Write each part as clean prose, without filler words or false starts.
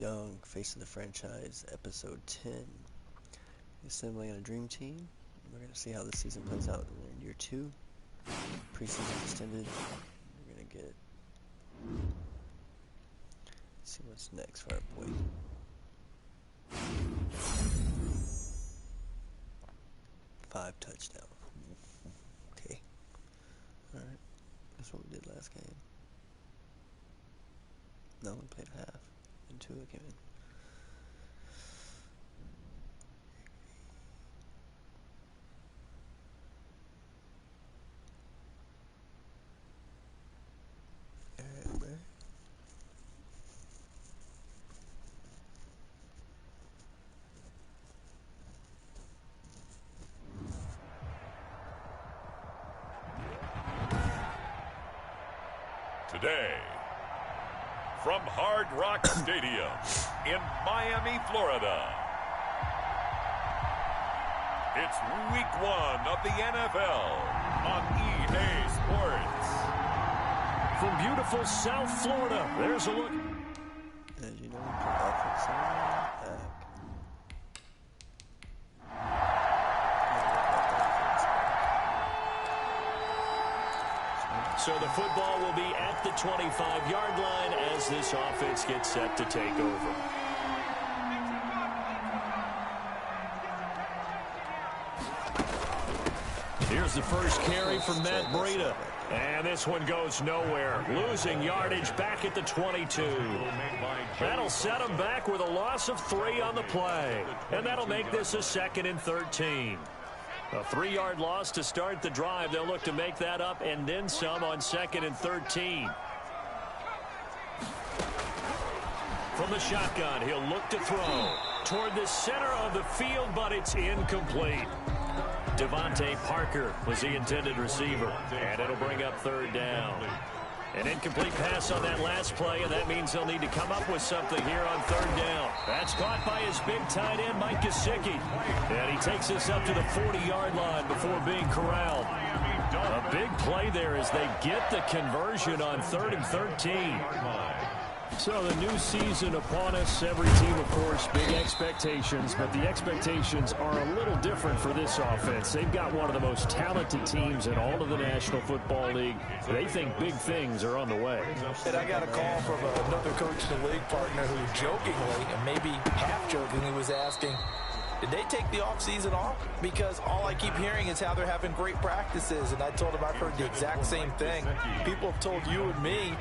Young, Face of the Franchise, Episode 10. Assembling on a dream team. We're going to see how this season plays out in year 2. Preseason extended. We're going to get... Let's see what's next for our boy. Five touchdowns. Okay. Alright. That's what we did last game. No, we played half. And 2 came in. Today, from Hard Rock Stadium in Miami, Florida, it's week 1 of the NFL on EA Sports. From beautiful South Florida, there's a look. As you know, we play offense back. So the football will be at the 25-yard line as this offense gets set to take over. Here's the first carry from Matt Breida. And this one goes nowhere. Losing yardage back at the 22. That'll set him back with a loss of 3 on the play. And that'll make this a 2nd and 13. A 3-yard loss to start the drive. They'll look to make that up and then some on 2nd and 13. From the shotgun, he'll look to throw toward the center of the field, but it's incomplete. Devontae Parker was the intended receiver, and it'll bring up 3rd down. An incomplete pass on that last play, and that means they'll need to come up with something here on 3rd down. That's caught by his big tight end, Mike Gesicki. And he takes this up to the 40-yard line before being corralled. A big play there as they get the conversion on 3rd and 13. So the new season upon us, every team, of course, big expectations, but the expectations are a little different for this offense. They've got one of the most talented teams in all of the National Football League. They think big things are on the way. And I got a call from another coach in the league partner who jokingly, and maybe half-jokingly, was asking, did they take the offseason off? Because all I keep hearing is how they're having great practices, and I told him I've heard the exact same thing. People have told you and me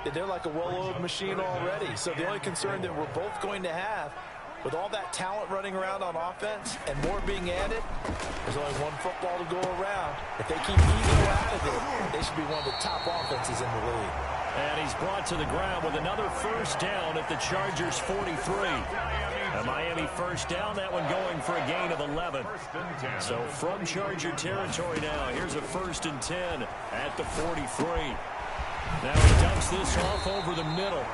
that they're like a well-oiled machine already. So the only concern that we're both going to have, with all that talent running around on offense and more being added, there's only one football to go around. If they keep eating out of it, they should be one of the top offenses in the league. And he's brought to the ground with another 1st down at the Chargers' 43. A Miami 1st down, that one going for a gain of 11. So from Charger territory now, here's a 1st and 10 at the 43. Now he dumps this off over the middle.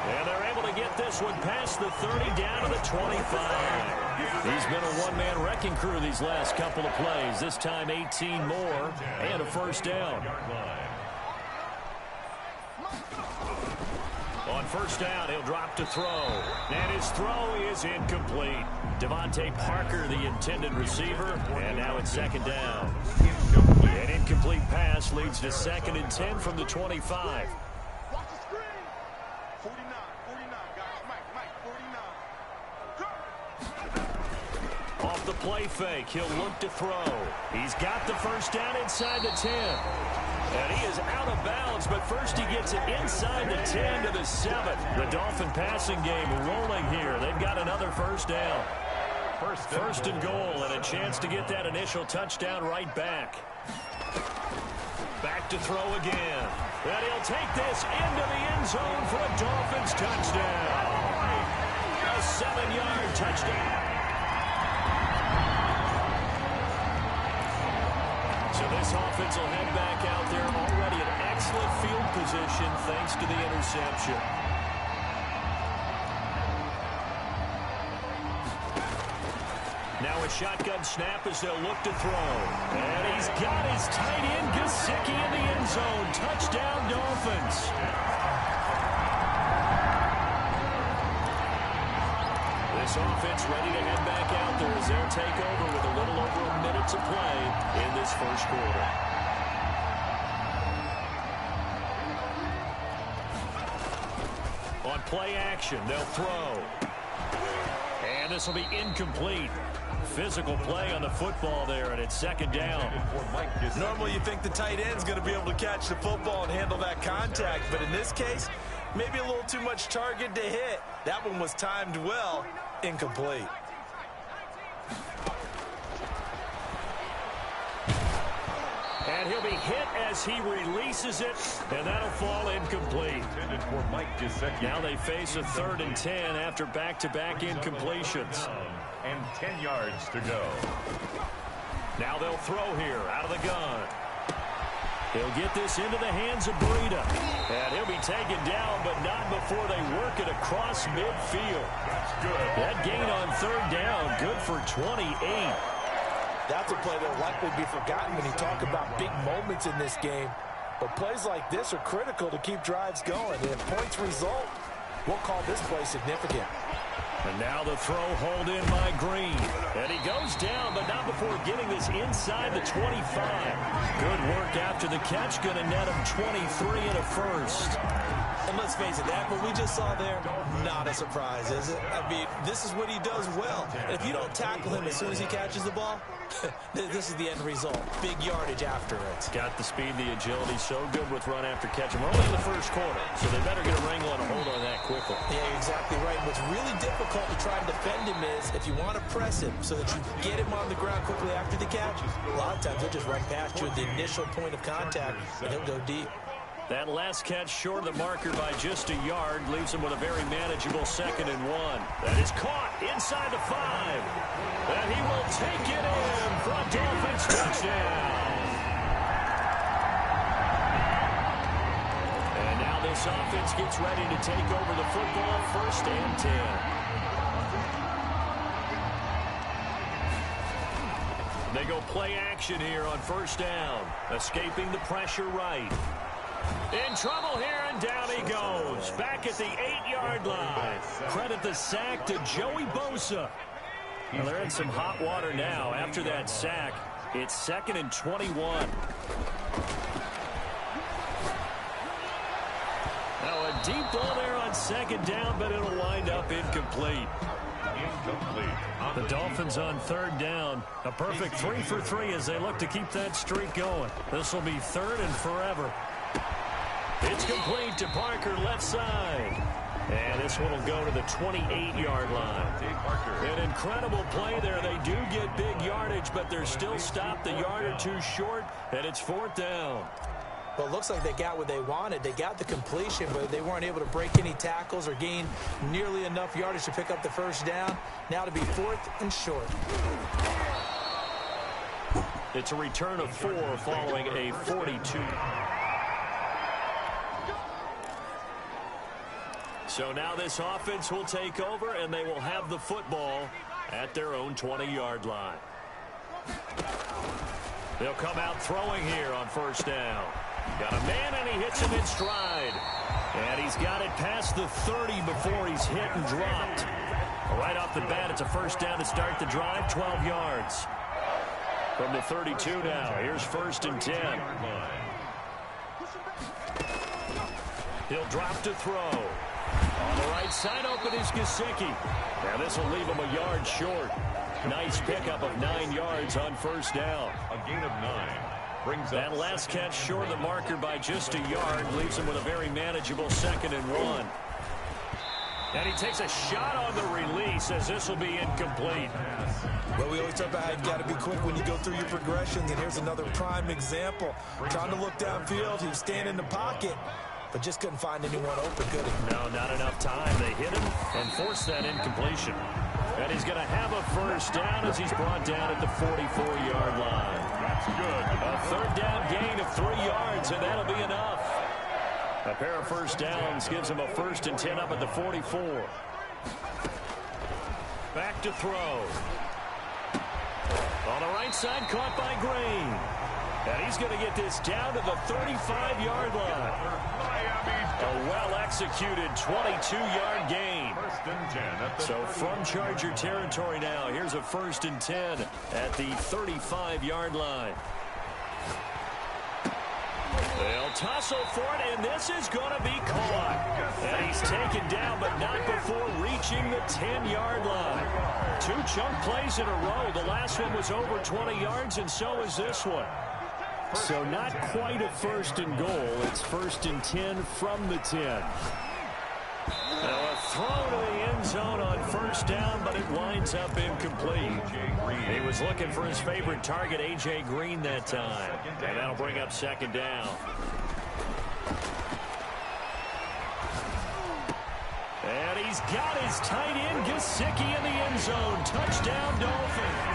And they're able to get this one past the 30 down to the 25. He's been a one-man wrecking crew these last couple of plays. This time 18 more and a 1st down. On 1st down, he'll drop to throw. And his throw is incomplete. Devontae Parker, the intended receiver. And now it's 2nd down. An incomplete pass leads to 2nd and 10 from the 25. Watch the screen. 49, guys. Mike, 49. Off the play fake, he'll look to throw. He's got the 1st down inside the 10. And he is out of bounds, but first he gets it inside the 10 to the 7. The Dolphin passing game rolling here. They've got another 1st down. First and goal, and a chance to get that initial touchdown right back. Back to throw again. And he'll take this into the end zone for a Dolphins touchdown. A 7-yard touchdown. So this offense will head back out there already in excellent field position thanks to the interception. Now a shotgun snap as they'll look to throw. And he's got his tight end Gesicki in the end zone. Touchdown Dolphins. This offense ready to head back out there as they'll take over with a little over a minute to play in this first quarter. On play action, they'll throw. And this will be incomplete. Physical play on the football there, and it's second down. Normally you think the tight end's going to be able to catch the football and handle that contact, but in this case, maybe a little too much target to hit. That one was timed well, incomplete. And he'll be hit as he releases it, and that'll fall incomplete. Now they face a 3rd and 10 after back-to-back incompletions. And 10 yards to go. Now they'll throw here out of the gun. He'll get this into the hands of Breida. And he'll be taken down, but not before they work it across midfield. That's good. That gain on 3rd down, good for 28. That's a play that will likely be forgotten when you talk about big moments in this game. But plays like this are critical to keep drives going. And if points result, we'll call this play significant. And now the throw hauled in by Green. And he goes down, but not before getting this inside the 25. Good work after the catch. Going to net him 23 and a first. And let's face it, that what we just saw there, not a surprise, is it? I mean, this is what he does well. And if you don't tackle him as soon as he catches the ball, this is the end result. Big yardage after it. Got the speed, the agility, so good with run after catch. And we're only in the first quarter, so they better get a wrangle and a hold on that quickly. Yeah, you're exactly right. What's really difficult to try and defend him is if you want to press him so that you get him on the ground quickly after the catch, a lot of times he'll just run past you at the initial point of contact, and he'll go deep. That last catch short of the marker by just a yard leaves him with a very manageable 2nd and 1. That is caught inside the 5. And he will take it in for a Dolphins touchdown. And now this offense gets ready to take over the football, 1st and 10. They go play action here on 1st down. Escaping the pressure right. In trouble here, and down he goes. Back at the 8-yard line. Credit the sack to Joey Bosa. Well, they're in some hot water now. After that sack, it's 2nd and 21. Now a deep ball there on 2nd down, but it'll wind up incomplete. The Dolphins on 3rd down. A perfect 3 for 3 as they look to keep that streak going. This will be 3rd and forever. It's complete to Parker, left side. And this one will go to the 28-yard line. An incredible play there. They do get big yardage, but they're still stopped a yard or two short, and it's 4th down. Well, it looks like they got what they wanted. They got the completion, but they weren't able to break any tackles or gain nearly enough yardage to pick up the 1st down. Now to be 4th and short. It's a return of 4 following a 42. So now this offense will take over, and they will have the football at their own 20-yard line. They'll come out throwing here on 1st down. Got a man, and he hits him in stride. And he's got it past the 30 before he's hit and dropped. Right off the bat, it's a 1st down to start the drive, 12 yards. From the 32 now, here's 1st and 10. He'll drop to throw. On the right side, open is Gesicki. Now this will leave him a yard short. Nice pickup of 9 yards on 1st down. A gain of 9. Brings that last catch short of the marker by just a yard leaves him with a very manageable 2nd and 1. And he takes a shot on the release as this will be incomplete. Well, we always talk about how you've got to be quick when you go through your progressions, and here's another prime example. Trying to look downfield, he was standing in the pocket, but just couldn't find anyone open, could he? No, not enough time. They hit him and forced that incompletion. And he's going to have a 1st down as he's brought down at the 44-yard line. That's good. A 3rd down gain of 3 yards, and that'll be enough. A pair of 1st downs gives him a 1st and 10 up at the 44. Back to throw. On the right side, caught by Green. And he's going to get this down to the 35-yard line. A well-executed 22-yard gain. So from Charger territory now, here's a 1st and 10 at the 35-yard line. They'll tussle for it, and this is going to be caught. And he's taken down, but not before reaching the 10-yard line. 2 chunk plays in a row. The last one was over 20 yards, and so is this one. So not quite a 1st and goal. It's 1st and 10 from the 10. Now a throw to the end zone on 1st down, but it winds up incomplete. He was looking for his favorite target, A.J. Green, that time. And that'll bring up 2nd down. And he's got his tight end, Gesicki, in the end zone. Touchdown, Dolphins.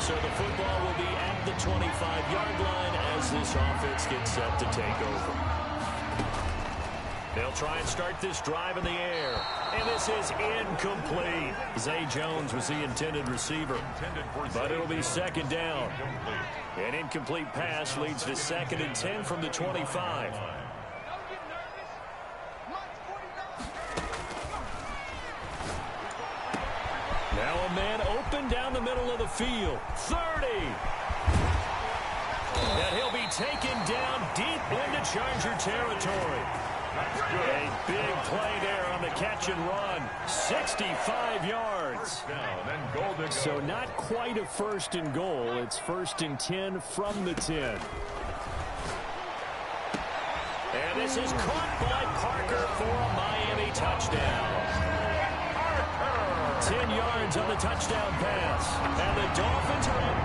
So the football will be at the 25-yard line as this offense gets set to take over. They'll try and start this drive in the air. And this is incomplete. Zay Jones was the intended receiver. But it'll be 2nd down. An incomplete pass leads to 2nd and 10 from the 25. Now a man open down the middle of the field. 30. And he'll be taken down deep into Charger territory. A big play there on the catch and run. 65 yards. So not quite a 1st and goal. It's 1st and 10 from the 10. And this is caught by Parker for a Miami touchdown. 10 yards on the touchdown pass. And the Dolphins are in.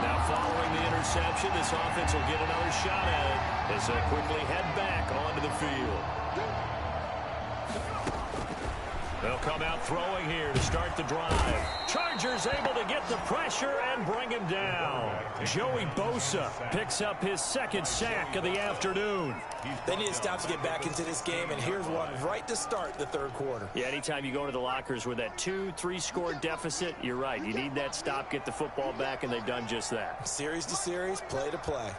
Now following the interception, this offense will get another shot at it as they quickly head back onto the field. They'll come out throwing here to start the drive. Chargers able to get the pressure and bring him down. Joey Bosa picks up his 2nd sack of the afternoon. They need to stop to get back into this game, and here's one right to start the 3rd quarter. Yeah, anytime you go to the lockers with that 2-3 score deficit, you're right. You need that stop, get the football back, and they've done just that. Series to series, play to play.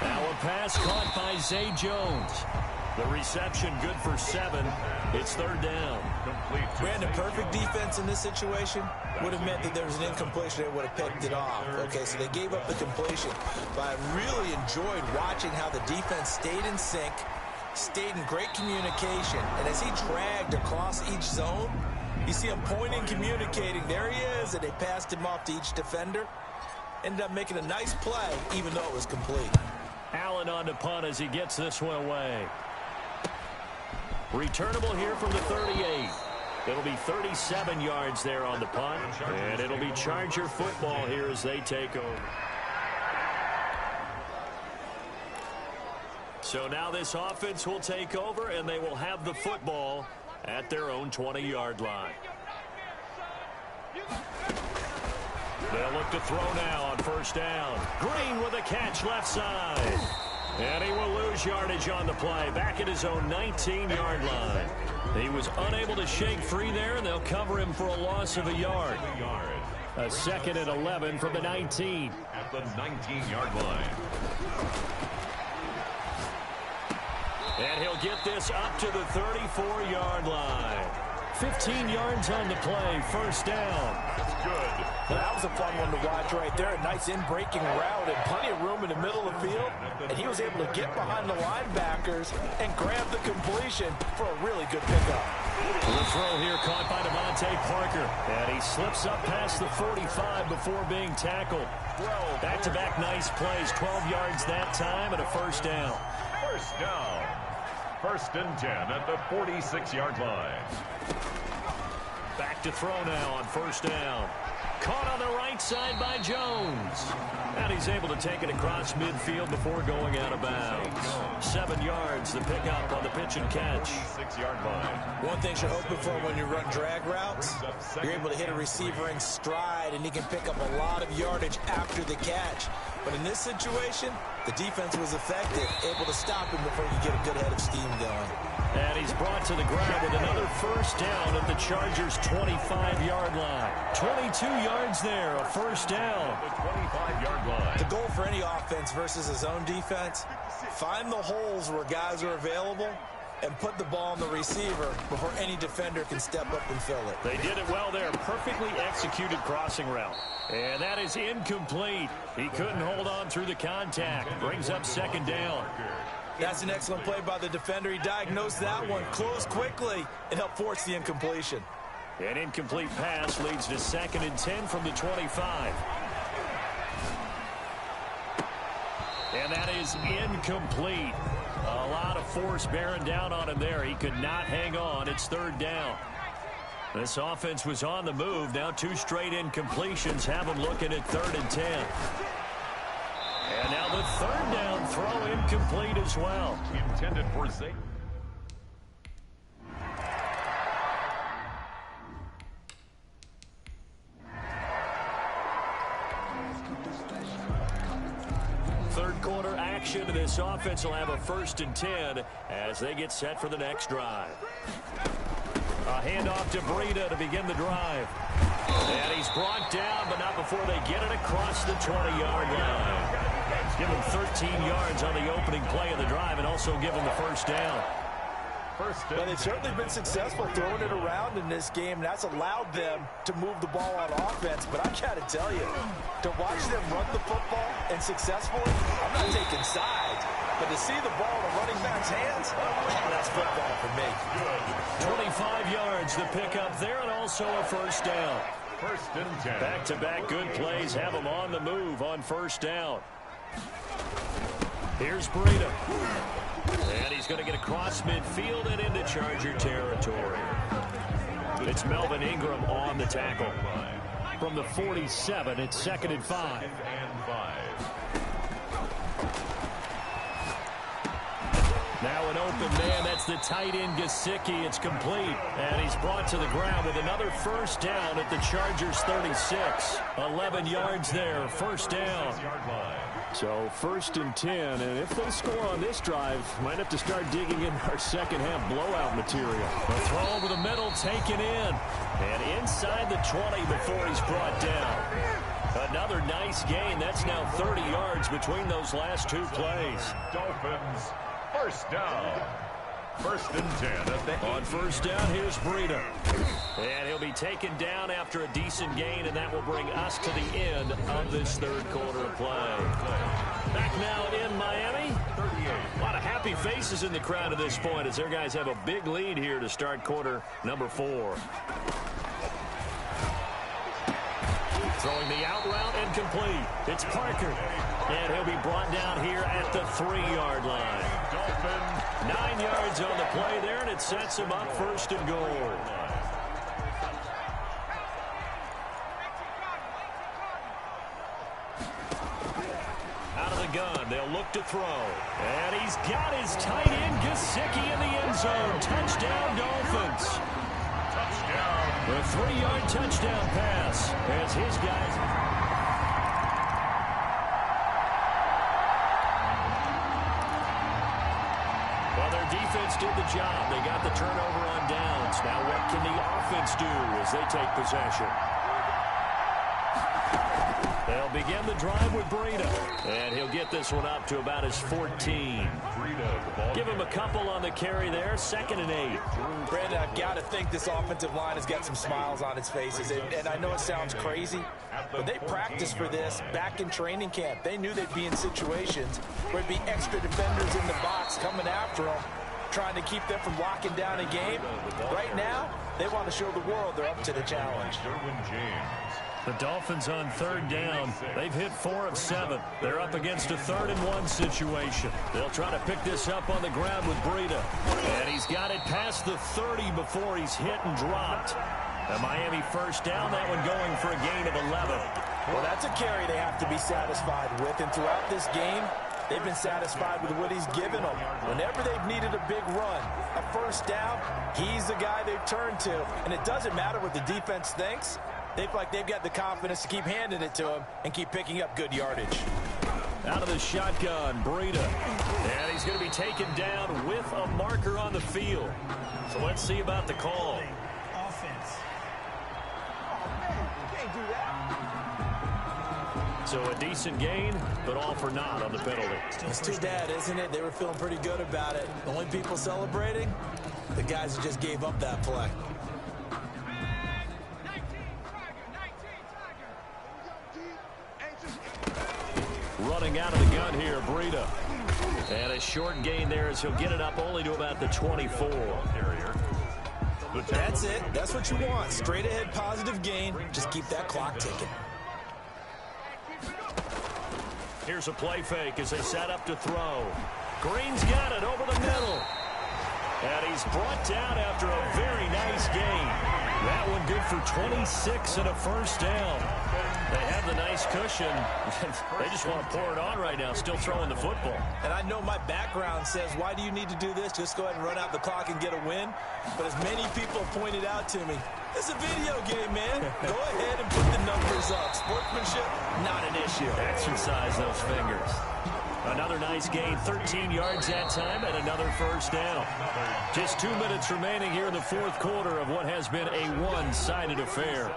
Now a pass caught by Zay Jones. The reception good for 7. It's 3rd down. Brandon, perfect defense in this situation would have meant that there was an incompletion. They would have picked it off. Okay, so they gave up the completion. But I really enjoyed watching how the defense stayed in sync, stayed in great communication. And as he dragged across each zone, you see him pointing, communicating. There he is, and they passed him off to each defender. Ended up making a nice play, even though it was complete. Allen on to punt as he gets this one away. Returnable here from the 38. It'll be 37 yards there on the punt. And it'll be Charger football here as they take over. So now this offense will take over, and they will have the football at their own 20-yard line. They'll look to throw now on 1st down. Green with a catch left side. And he will lose yardage on the play, back at his own 19-yard line. He was unable to shake free there, and they'll cover him for a loss of a yard. A 2nd and 11 from the 19. At the 19-yard line. And he'll get this up to the 34-yard line. 15 yards on the play, 1st down. That's good. Well, that was a fun one to watch right there. A nice in-breaking route and plenty of room in the middle of the field. And he was able to get behind the linebackers and grab the completion for a really good pickup. The throw here caught by Devontae Parker. And he slips up past the 45 before being tackled. Back-to-back nice plays, 12 yards that time and a 1st down. 1st down. 1st and 10 at the 46-yard line. Back to throw now on 1st down. Caught on the right side by Jones. And he's able to take it across midfield before going out of bounds. 7 yards, the pickup on the pitch and catch. 6-yard line. One thing you're hoping for when you run drag routes, you're able to hit a receiver in stride, and he can pick up a lot of yardage after the catch. But in this situation, the defense was effective, able to stop him before he could get a good head of steam going. And he's brought to the ground with another first down at the Chargers' 25-yard line. 22 yards there, a first down. The 25-yard line. The goal for any offense versus a zone defense, find the holes where guys are available and put the ball on the receiver before any defender can step up and fill it. They did it well there. Perfectly executed crossing route. And that is incomplete. He couldn't hold on through the contact. Brings up second down. That's an excellent play by the defender. He diagnosed that one, closed quickly, and helped force the incompletion. An incomplete pass leads to 2nd and 10 from the 25. And that is incomplete. A lot of force bearing down on him there. He could not hang on. It's 3rd down. This offense was on the move. Now 2 straight incompletions have them looking at 3rd and 10. And now the 3rd down throw incomplete as well. Intended for Zay. Third quarter action. This offense will have a 1st and 10 as they get set for the next drive. A handoff to Breida to begin the drive. And he's brought down, but not before they get it across the 20-yard line. Give him 13 yards on the opening play of the drive and also give him the first down. But they've certainly been successful throwing it around in this game. That's allowed them to move the ball on offense. But I got to tell you, to watch them run the football and successfully, I'm not taking sides. But to see the ball in the running back's hands, that's football for me. 25 yards, the pickup there, and also a first down. 1st and 10. Back-to-back good plays have them on the move on first down. Here's Breida. And he's going to get across midfield and into Charger territory. It's Melvin Ingram on the tackle. From the 47, it's 2nd and 5. Now an open man, that's the tight end Gesicki. It's complete, and he's brought to the ground with another first down at the Chargers 36. 11 yards there, first down. So 1st and 10, and if they score on this drive, might have to start digging in our second half blowout material. The throw over the middle, taken in, and inside the 20 before he's brought down. Another nice gain. That's now 30 yards between those last 2 plays. Dolphins, first down. 1st and 10 at the On first down, here's Breida. And he'll be taken down after a decent gain, and that will bring us to the end of this 3rd quarter of play. Back now in Miami. 38. A lot of happy faces in the crowd at this point as their guys have a big lead here to start quarter number 4. Throwing the out route and complete. It's Parker. And he'll be brought down here at the 3-yard line. Dolphins. 9 yards on the play there, and it sets him up 1st and goal. Out of the gun, they'll look to throw. And he's got his tight end, Gesicki, in the end zone. Touchdown, Dolphins. Touchdown. The 3-yard touchdown pass as his guys... Defense did the job. They got the turnover on downs. Now what can the offense do as they take possession? They'll begin the drive with Breida. And he'll get this one up to about his 14. Give him a couple on the carry there. 2nd and 8. Brandon, I've got to think this offensive line has got some smiles on its faces. And I know it sounds crazy, but they practiced for this back in training camp. They knew they'd be in situations where there'd be extra defenders in the box coming after them, trying to keep them from locking down a game. Right now, they want to show the world they're up to the challenge. The Dolphins on 3rd down. They've hit 4 of 7. They're up against a 3rd and 1 situation. They'll try to pick this up on the ground with Breida. And he's got it past the 30 before he's hit and dropped. A Miami first down, that one going for a gain of 11. Well, that's a carry they have to be satisfied with. And throughout this game, they've been satisfied with what he's given them. Whenever they've needed a big run, a first down, he's the guy they've turned to. And it doesn't matter what the defense thinks. They feel like they've got the confidence to keep handing it to him and keep picking up good yardage. Out of the shotgun, Breida. And he's going to be taken down with a marker on the field. So let's see about the call. Offense. So a decent gain, but all for naught on the penalty. It's too bad, isn't it? They were feeling pretty good about it. The only people celebrating, the guys who just gave up that play. Running out of the gun here, Breida. And a short gain there as he'll get it up only to about the 24. That's it. That's what you want. Straight ahead positive gain. Just keep that clock ticking. Here's a play fake as they set up to throw. Green's got it over the middle. And he's brought down after a very nice gain. That one good for 26 and a first down. They have the nice cushion. They just want to pour it on right now, still throwing the football. And I know my background says, why do you need to do this? Just go ahead and run out the clock and get a win. But as many people have pointed out to me, it's a video game, man. Go ahead and put the numbers up. Sportsmanship, not an issue. Exercise those fingers. Another nice gain, 13 yards that time, and another first down. Just 2 minutes remaining here in the fourth quarter of what has been a one-sided affair.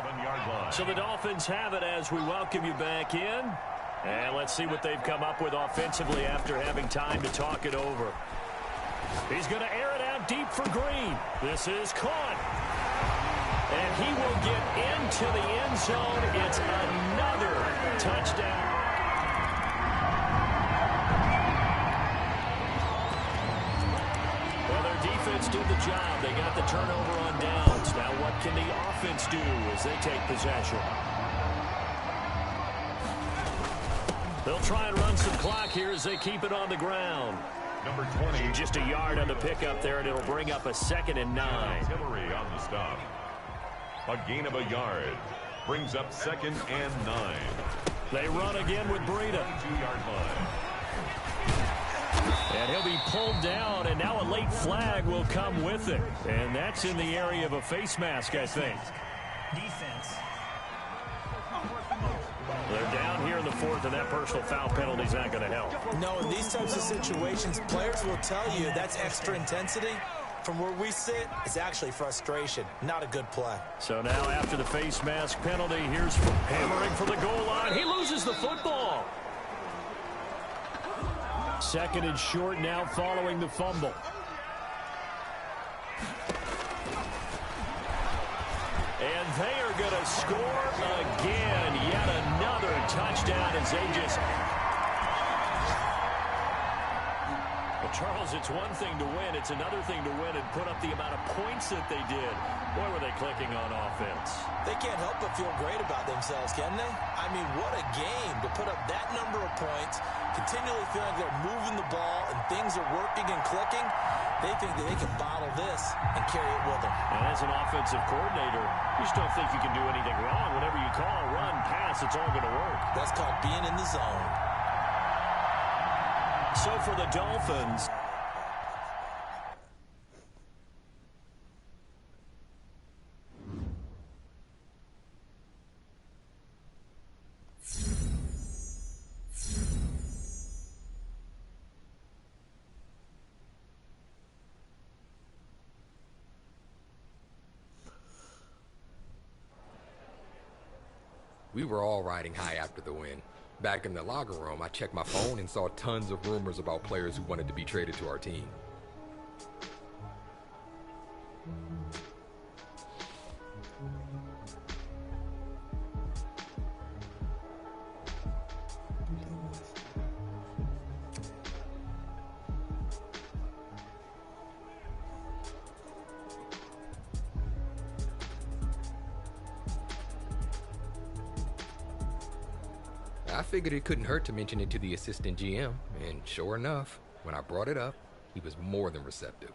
So the Dolphins have it as we welcome you back in. And let's see what they've come up with offensively after having time to talk it over. He's going to air it out deep for Green. This is caught. And he will get into the end zone. It's another touchdown. Well, their defense did the job. They got the turnover on downs. Now what can the offense do as they take possession? They'll try and run some clock here as they keep it on the ground. Number 20. Just a yard on the pickup there, and it'll bring up a 2nd and 9. Artillery on the stop. A gain of a yard. Brings up 2nd and 9. They run again with Breida. 2-yard line. And he'll be pulled down, and now a late flag will come with it. And that's in the area of a face mask, I think. Defense. They're down here in the fourth, and that personal foul penalty is not going to help. No, in these types of situations, players will tell you that's extra intensity. From where we sit, it's actually frustration. Not a good play. So now after the face mask penalty, here's hammering for the goal line. He loses the football. 2nd and short now following the fumble. And they are going to score again. Yet another touchdown as they just... Well, Charles, it's one thing to win. It's another thing to win and put up the amount of points that they did. Boy, were they clicking on offense. They can't help but feel great about themselves, can they? I mean, what a game to put up that number of points, continually feeling like they're moving the ball and things are working and clicking. They think that they can bottle this and carry it with them. And as an offensive coordinator, you just don't think you can do anything wrong. Whenever you call, run, pass, it's all going to work. That's called being in the zone. So for the Dolphins... We were all riding high after the win. Back in the locker room, I checked my phone and saw tons of rumors about players who wanted to be traded to our team. I figured it couldn't hurt to mention it to the assistant GM, and sure enough, when I brought it up, he was more than receptive.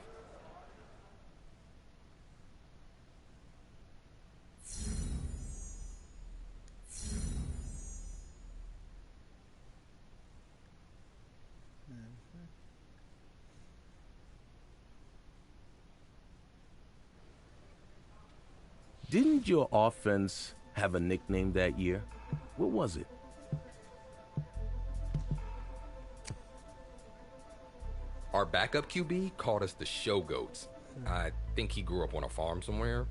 Didn't your offense have a nickname that year? What was it? Our backup QB called us the Show Goats. I think he grew up on a farm somewhere.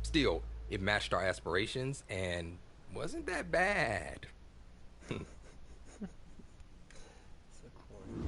Still, it matched our aspirations and wasn't that bad. So corny,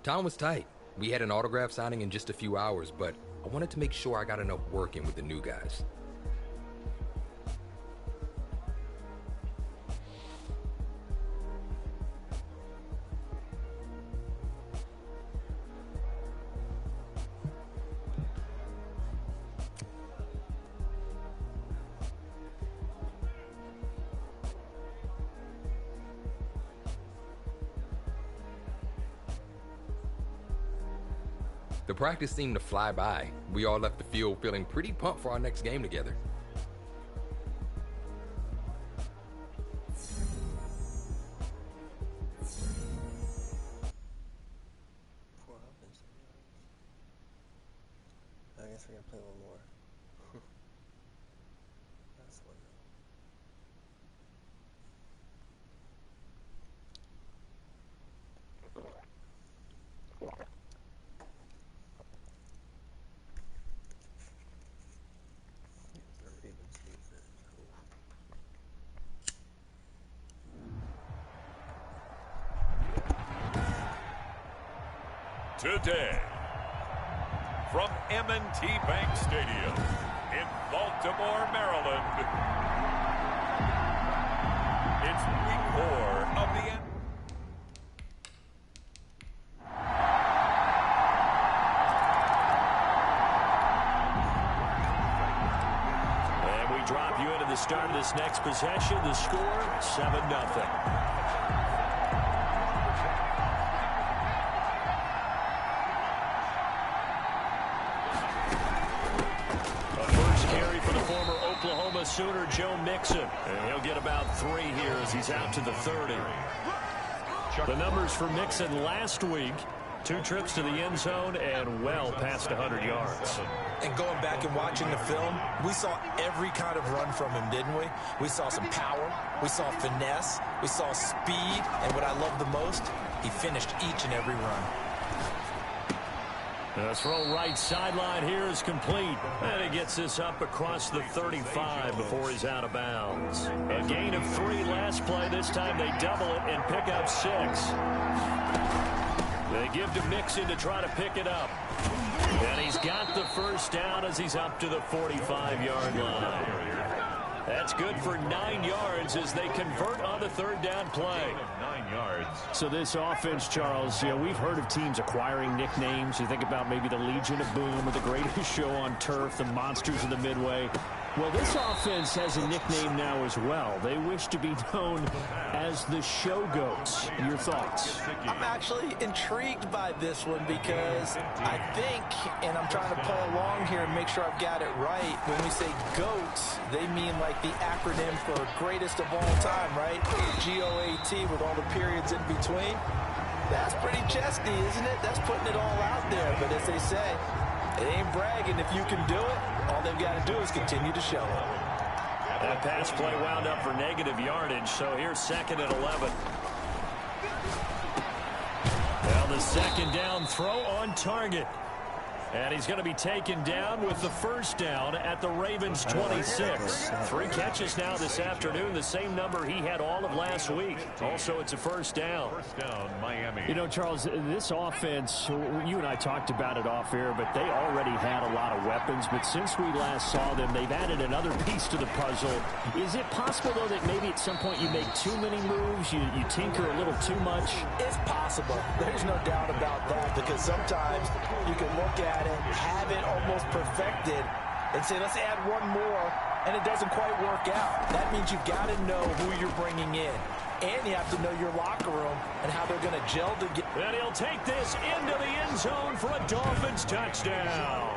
Time was tight. We had an autograph signing in just a few hours, but I wanted to make sure I got enough work in with the new guys. The practice seemed to fly by. We all left the field feeling pretty pumped for our next game together. poor offense. I guess we're gonna play a little more. That's one though. Today, from M&T Bank Stadium in Baltimore, Maryland, it's week 4 of the NFL. And we drop you into the start of this next possession. The score, 7-0. Oklahoma Sooner Joe Mixon. And he'll get about 3 here as he's out to the 30. The numbers for Mixon last week, 2 trips to the end zone and well past 100 yards. And going back and watching the film, we saw every kind of run from him, didn't we? We saw some power, we saw finesse, we saw speed, and what I love the most, he finished each and every run. The throw right sideline here is complete. And he gets this up across the 35 before he's out of bounds. A gain of 3 last play. This time they double it and pick up 6. They give to Mixon to try to pick it up. And he's got the first down as he's up to the 45-yard line. That's good for 9 yards as they convert on the 3rd down play. 9 yards. So this offense, Charles, you know, we've heard of teams acquiring nicknames. You think about maybe the Legion of Boom or the Greatest Show on Turf, the Monsters of the Midway. Well, this offense has a nickname now as well. They wish to be known as the Show Goats. Your thoughts? I'm actually intrigued by this one because I think, and I'm trying to play along here and make sure I've got it right, when we say GOATs, they mean like the acronym for greatest of all time, right? G-O-A-T with all the periods in between. That's pretty chesty, isn't it? That's putting it all out there. But as they say, it ain't bragging if you can do it. All they've got to do is continue to show it. That pass play wound up for negative yardage, so here's 2nd and 11. Now the 2nd down throw on target. And he's going to be taken down with the 1st down at the Ravens' 26. 3 catches now this afternoon, the same number he had all of last week. Also, it's a 1st down. 1st down, Miami. You know, Charles, this offense, you and I talked about it off air, but they already had a lot of weapons. But since we last saw them, they've added another piece to the puzzle. Is it possible, though, that maybe at some point you make too many moves, you tinker a little too much? It's possible. There's no doubt about that, because sometimes you can look at it, have it almost perfected, and say, let's add one more, and it doesn't quite work out. That means you've got to know who you're bringing in, and you have to know your locker room and how they're going to gel together. And he'll take this into the end zone for a Dolphins touchdown.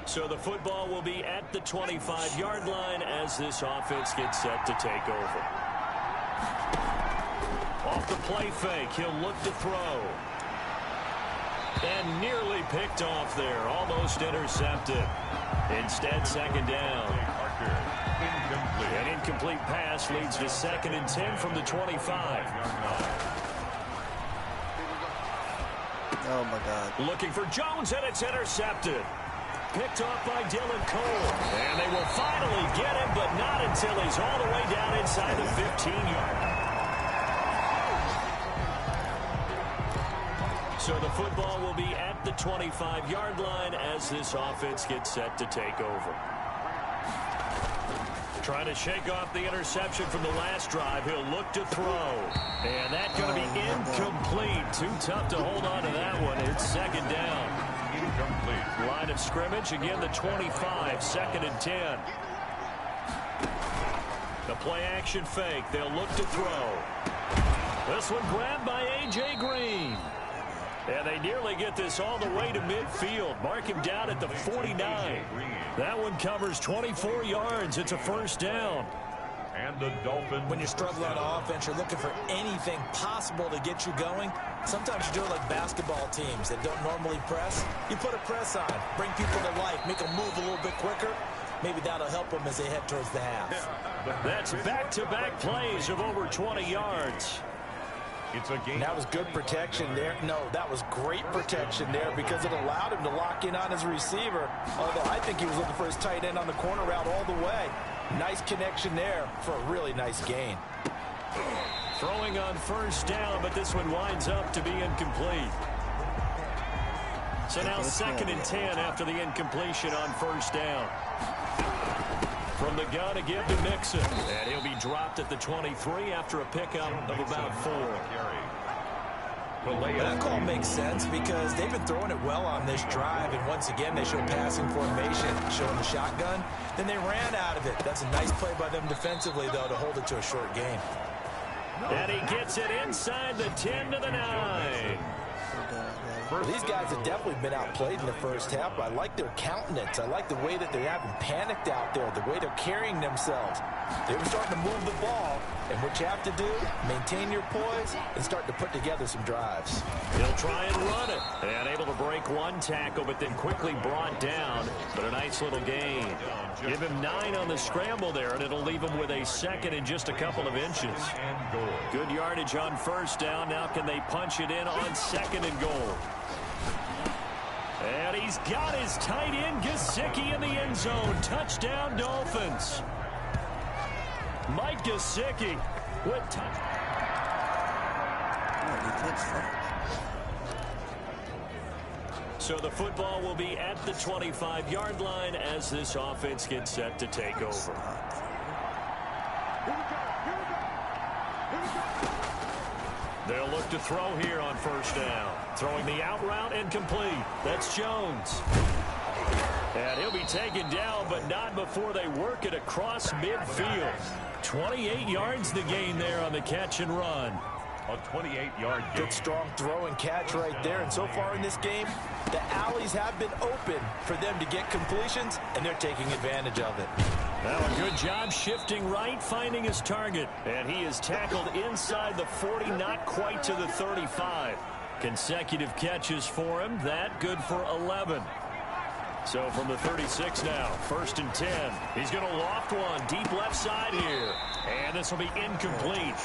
So the football will be at the 25-yard line as this offense gets set to take over. Off the play fake, he'll look to throw. And nearly picked off there, almost intercepted. Instead, 2nd down. An incomplete pass leads to 2nd and 10 from the 25. Oh, my God. Looking for Jones, and it's intercepted. Picked off by Dylan Cole. And they will finally get him, but not until he's all the way down inside the 15-yard line. So the football will be at the 25-yard line as this offense gets set to take over. Trying to shake off the interception from the last drive. He'll look to throw. And that's going to be incomplete. Too tough to hold on to that one. It's 2nd down. Incomplete. Line of scrimmage, again the 25, 2nd and 10. The play action fake. They'll look to throw. This one grabbed by A.J. Green. And they nearly get this all the way to midfield. Mark him down at the 49. That one covers 24 yards. It's a 1st down. And the Dolphins. When you struggle on offense, you're looking for anything possible to get you going. Sometimes you do it like basketball teams that don't normally press. You put a press on, bring people to life, make them move a little bit quicker. Maybe that'll help them as they head towards the half. That's back-to-back plays of over 20 yards. It's a game. That was good protection there. No, that was great protection there because it allowed him to lock in on his receiver. Although I think he was looking for his tight end on the corner route all the way. Nice connection there for a really nice gain. Throwing on 1st down, but this one winds up to be incomplete. So now 2nd and 10 after the incompletion on 1st down. From the gun again to Mixon. And he'll be dropped at the 23 after a pickup of about 4. That call makes sense because they've been throwing it well on this drive, and once again they show passing formation, showing the shotgun. Then they ran out of it. That's a nice play by them defensively, though, to hold it to a short gain. And he gets it inside the 10 to the 9. Well, these guys have definitely been outplayed in the 1st half, but I like their countenance. I like the way that they haven't panicked out there, the way they're carrying themselves. They were starting to move the ball, and what you have to do, maintain your poise and start to put together some drives. He'll try and run it. And able to break one tackle, but then quickly brought down. But a nice little gain. Give him 9 on the scramble there, and it'll leave him with a 2nd and just a couple of inches. Good yardage on 1st down. Now can they punch it in on 2nd and goal? And he's got his tight end, Gesicki, in the end zone. Touchdown, Dolphins. Mike Gesicki with touchdown. So the football will be at the 25-yard line as this offense gets set to take over. They'll look to throw here on 1st down. Throwing the out route incomplete. That's Jones. And he'll be taken down, but not before they work it across midfield. 28 yards the gain there on the catch and run. A 28-yard gain. Good strong throw and catch right there. And so far in this game, the alleys have been open for them to get completions, and they're taking advantage of it. Now a good job shifting right, finding his target. And he is tackled inside the 40, not quite to the 35. Consecutive catches for him. That good for 11. So from the 36 now, 1st and 10. He's going to loft one deep left side here. And this will be incomplete.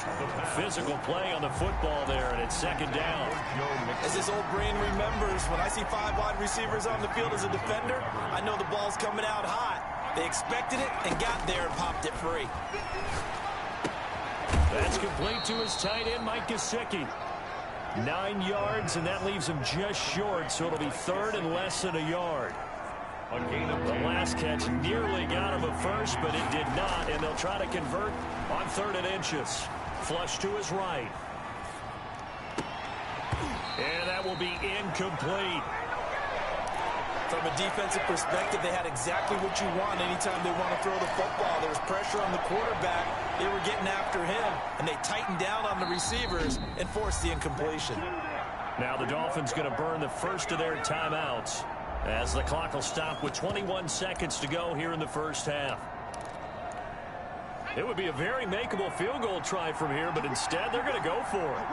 Physical play on the football there, and it's 2nd down. As this old brain remembers, when I see 5 wide receivers on the field as a defender, I know the ball's coming out hot. They expected it and got there and popped it free. That's complete to his tight end, Mike Gesicki. 9 yards, and that leaves him just short, so it'll be 3rd and less than a yard. The last catch nearly got him a first, but it did not, and they'll try to convert on 3rd and inches. Flush to his right. And that will be incomplete. From a defensive perspective, they had exactly what you want anytime they want to throw the football. There was pressure on the quarterback. They were getting after him, and they tightened down on the receivers and forced the incompletion. Now the Dolphins going to burn the first of their timeouts as the clock will stop with 21 seconds to go here in the first half. It would be a very makeable field goal try from here, but instead they're going to go for it.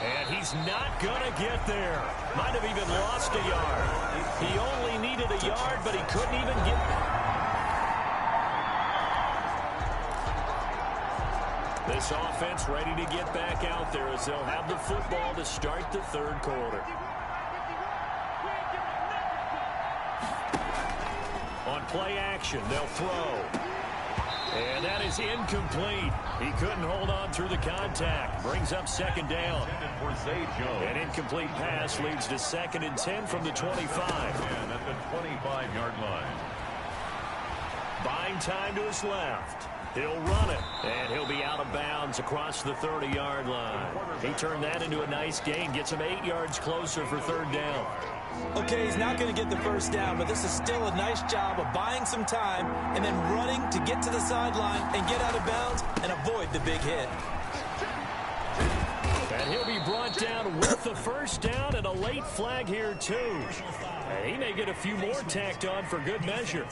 And he's not going to get there. Might have even lost a yard. He only needed a yard, but he couldn't even get there. This offense ready to get back out there as they'll have the football to start the 3rd quarter. On play action, they'll throw. And that is incomplete. He couldn't hold on through the contact. Brings up 2nd down. An incomplete pass leads to 2nd and 10 from the 25. And at the 25-yard line. Buying time to his left. He'll run it, and he'll be out of bounds across the 30-yard line. He turned that into a nice gain, gets him 8 yards closer for 3rd down. Okay, he's not going to get the first down, but this is still a nice job of buying some time and then running to get to the sideline and get out of bounds and avoid the big hit. And he'll be brought down with the first down and a late flag here, too. And he may get a few more tacked on for good measure.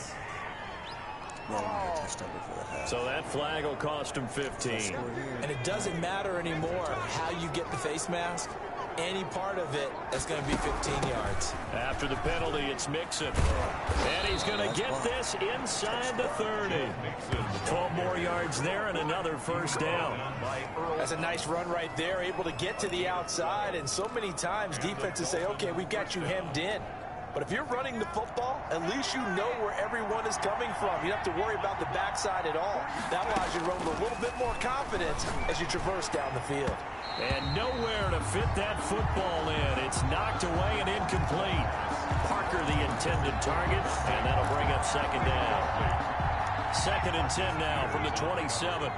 So that flag will cost him 15. And it doesn't matter anymore how you get the face mask. Any part of it, that's going to be 15 yards. After the penalty, it's Mixon. And he's going to get this inside the 30. 12 more yards there and another first down. That's a nice run right there, able to get to the outside. And so many times defenses say, okay, we've got you hemmed in. But if you're running the football, at least you know where everyone is coming from. You don't have to worry about the backside at all. That allows you to run with a little bit more confidence as you traverse down the field. And nowhere to fit that football in. It's knocked away and incomplete. Parker the intended target, and that'll bring up 2nd down. 2nd and 10 now from the 27.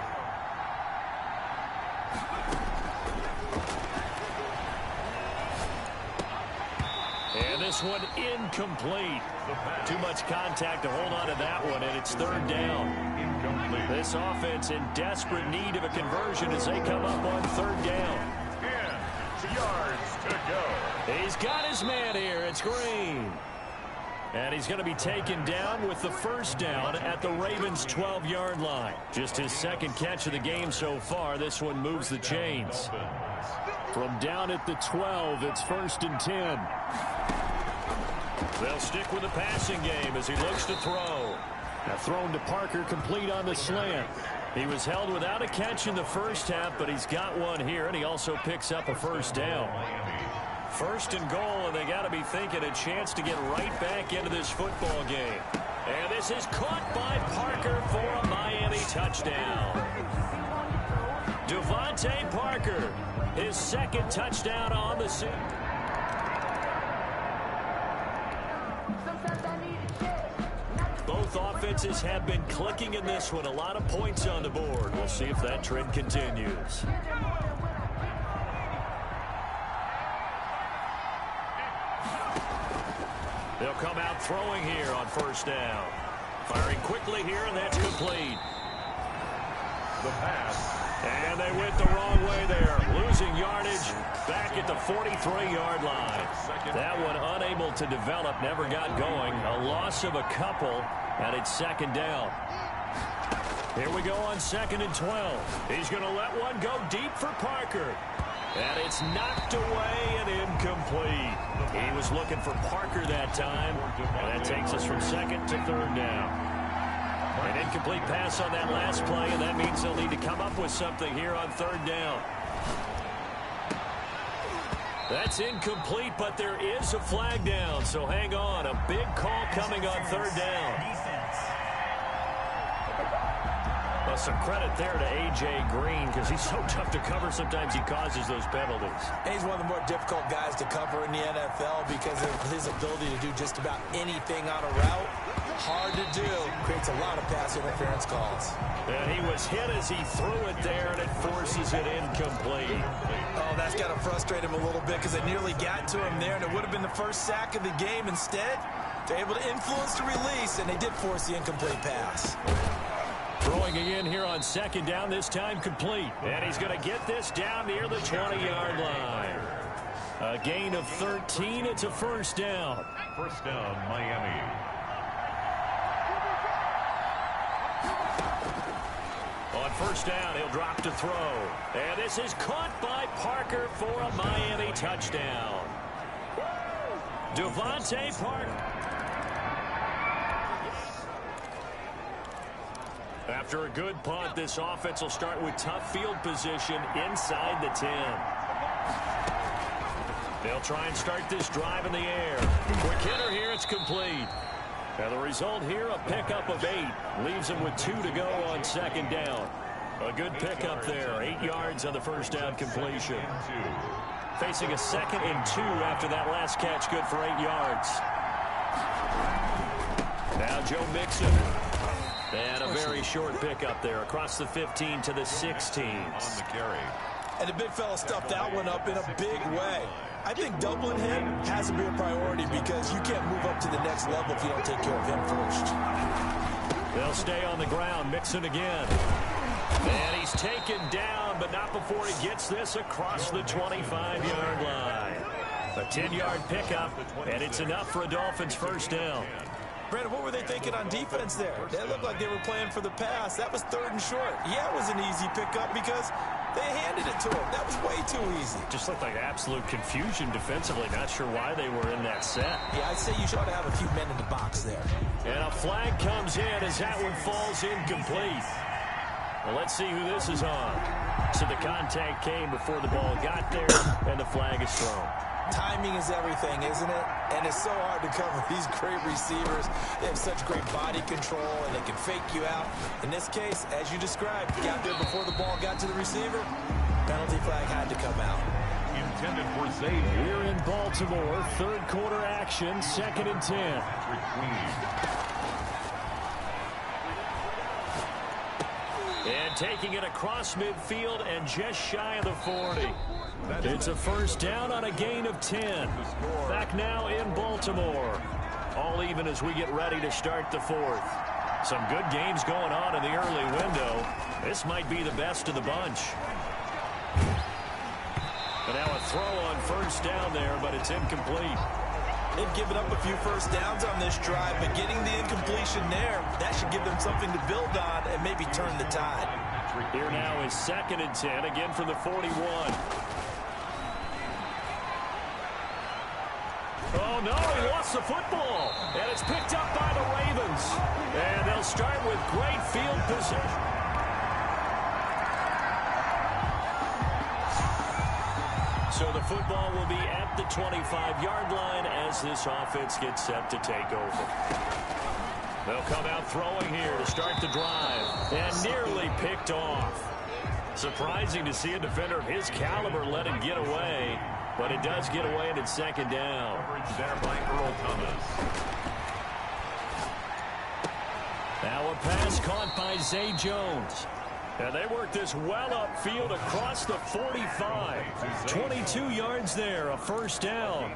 And this one incomplete. Too much contact to hold on to that one, and it's 3rd down. This offense in desperate need of a conversion as they come up on 3rd down. 10 yards to go. He's got his man here. It's Green. And he's going to be taken down with the first down at the Ravens' 12-yard line. Just his 2nd catch of the game so far. This one moves the chains. From down at the 12, it's 1st and 10. They'll stick with the passing game as he looks to throw. Now thrown to Parker, complete on the slant. He was held without a catch in the first half, but he's got one here, and he also picks up a first down. 1st and goal, and they got to be thinking a chance to get right back into this football game. And this is caught by Parker for a Miami touchdown. Devontae Parker, his 2nd touchdown on the season. Both offenses have been clicking in this one. A lot of points on the board. We'll see if that trend continues. They'll come out throwing here on 1st down. Firing quickly here, and that's complete. The pass. And they went the wrong way there. Losing yardage back at the 43-yard line. That one unable to develop, never got going. A loss of a couple, and it's second down. Here we go on 2nd and 12. He's going to let one go deep for Parker. And it's knocked away and incomplete. He was looking for Parker that time. And that takes us from 2nd to 3rd down. An incomplete pass on that last play, and that means they'll need to come up with something here on 3rd down. That's incomplete, but there is a flag down, so hang on. A big call coming on 3rd down. Well, some credit there to A.J. Green because he's so tough to cover. Sometimes he causes those penalties. And he's one of the more difficult guys to cover in the NFL because of his ability to do just about anything on a route. Hard to do. Creates a lot of pass interference calls. And he was hit as he threw it there, and it forces it incomplete. Oh, that's got to frustrate him a little bit because it nearly got to him there, and it would have been the first sack of the game. Instead, they're able to influence the release, and they did force the incomplete pass. Throwing again here on 2nd down, this time complete. And he's going to get this down near the 20-yard line. A gain of 13. It's a 1st down. 1st down, Miami. On 1st down, he'll drop to throw. And this is caught by Parker for a Miami touchdown. Devontae Parker. After a good punt, this offense will start with tough field position inside the 10. They'll try and start this drive in the air. Quick hitter here, it's complete. And the result here, a pickup of 8. Leaves them with 2 to go on 2nd down. A good pickup there, 8 yards on the 1st down completion. Facing a 2nd and 2 after that last catch, good for 8 yards. Now Joe Mixon. And a very short pickup there across the 15 to the 16. On the carry. And the big fella stuffed that one up in a big way. I think doubling him has to be a priority because you can't move up to the next level if you don't take care of him first. They'll stay on the ground. Mixon again. And he's taken down, but not before he gets this across the 25-yard line. A 10-yard pickup, and it's enough for a Dolphins 1st down. Brandon, what were they thinking on defense there? They looked like they were playing for the pass. That was 3rd and short. Yeah, it was an easy pickup because they handed it to him. That was way too easy. Just looked like absolute confusion defensively. Not sure why they were in that set. Yeah, I'd say you should have a few men in the box there. And a flag comes in as that one falls incomplete. Well, let's see who this is on. So the contact came before the ball got there, and the flag is thrown. Timing is everything, isn't it? And it's so hard to cover these great receivers. They have such great body control, and they can fake you out. In this case, as you described, got there before the ball got to the receiver. Penalty flag had to come out. Intended for Xavier. We're in Baltimore. 3rd quarter action, 2nd and 10. And taking it across midfield and just shy of the 40. It's a 1st down on a gain of 10. Back now in Baltimore. All even as we get ready to start the 4th. Some good games going on in the early window. This might be the best of the bunch. And now a throw on 1st down there, but it's incomplete. They've given up a few 1st downs on this drive, but getting the incompletion there, that should give them something to build on and maybe turn the tide. Here now is 2nd and 10, again from the 41. Oh, no, he lost the football. And it's picked up by the Ravens. And they'll start with great field position. So the football will be at the 25-yard line as this offense gets set to take over. They'll come out throwing here to start the drive. And nearly picked off. Surprising to see a defender of his caliber let it get away. But it does get away, and it's 2nd down. There by Earl Thomas. Now a pass caught by Zay Jones. And they work this well upfield across the 45. 22 yards there, a 1st down.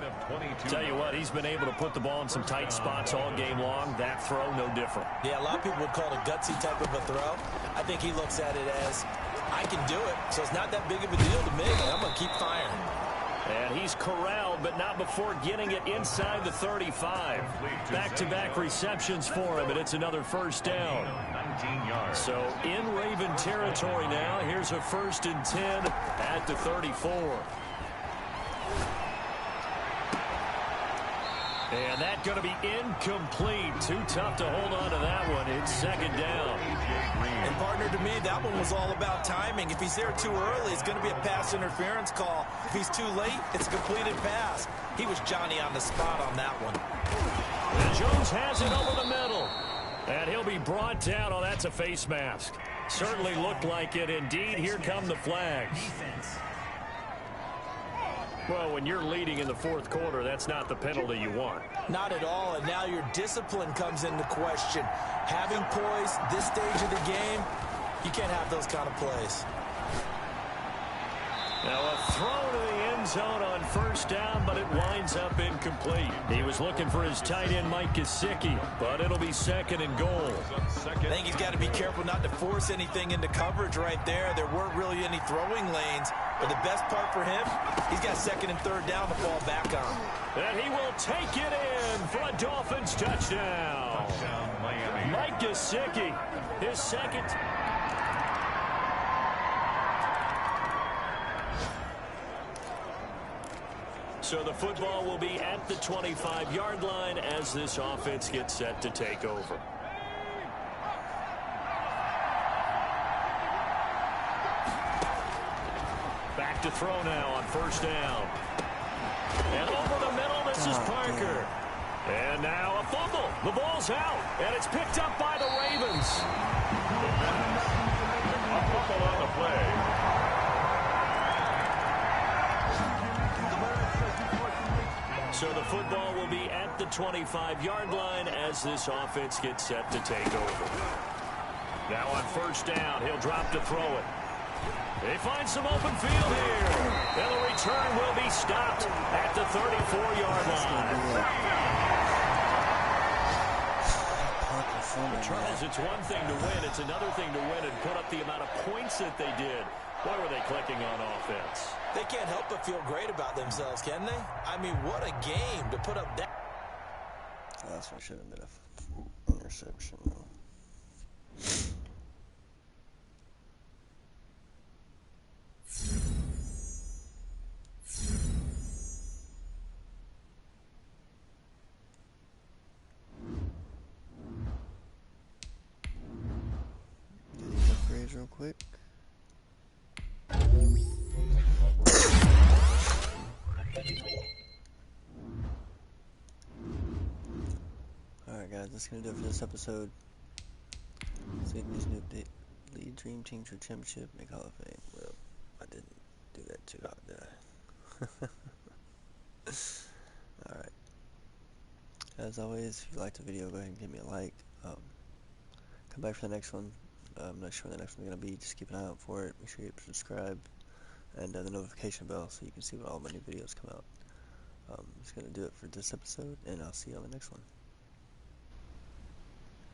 Tell you what, he's been able to put the ball in some tight spots all game long. That throw, no different. Yeah, a lot of people would call it a gutsy type of a throw. I think he looks at it as, I can do it, so it's not that big of a deal to me. I'm going to keep firing. And he's corralled, but not before getting it inside the 35. Back-to-back receptions for him, and it's another first down. 19 yards. So in Raven territory now. Here's a 1st and 10 at the 34. And that's going to be incomplete. Too tough to hold on to that one. It's 2nd down. And partner, to me, that one was all about timing. If he's there too early, it's going to be a pass interference call. If he's too late, it's a completed pass. He was Johnny on the spot on that one. And Jones has it over the middle. And he'll be brought down. Oh, that's a face mask. Certainly looked like it. Indeed, here come the flags. Defense. Well, when you're leading in the 4th quarter, that's not the penalty you want. Not at all, and now your discipline comes into question. Having poise this stage of the game, you can't have those kind of plays. Now a throw to the end zone on 1st down, but it winds up incomplete. He was looking for his tight end, Mike Gesicki, but it'll be 2nd and goal. I think he's got to be careful not to force anything into coverage right there. There weren't really any throwing lanes, but the best part for him, he's got 2nd and 3rd down to fall back on. And he will take it in for a Dolphins touchdown. Miami. Mike Gesicki, his 2nd. So the football will be at the 25-yard line as this offense gets set to take over. Back to throw now on 1st down. And over the middle, this is Parker. And now a fumble. The ball's out, and it's picked up by the Ravens. A fumble on the play. So the football will be at the 25-yard line as this offense gets set to take over. Now on 1st down, he'll drop to throw it. They find some open field here. And the return will be stopped at the 34-yard line. Charles, it's one thing to win. It's another thing to win and put up the amount of points that they did. Boy, were they clicking on offense. They can't help but feel great about themselves, can they? I mean, what a game to put up that. That's what should have been an interception. Do these upgrades real quick. Alright guys, that's going to do it for this episode. Save these new lead Dream Team to Championship, make Hall of Fame. Well, I didn't do that too hot, did I? Alright. As always, if you liked the video, go ahead and give me a like. Come back for the next one. I'm not sure when the next one's going to be. Just keep an eye out for it. Make sure you subscribe. And the notification bell so you can see when all my new videos come out. That's going to do it for this episode, and I'll see you on the next one.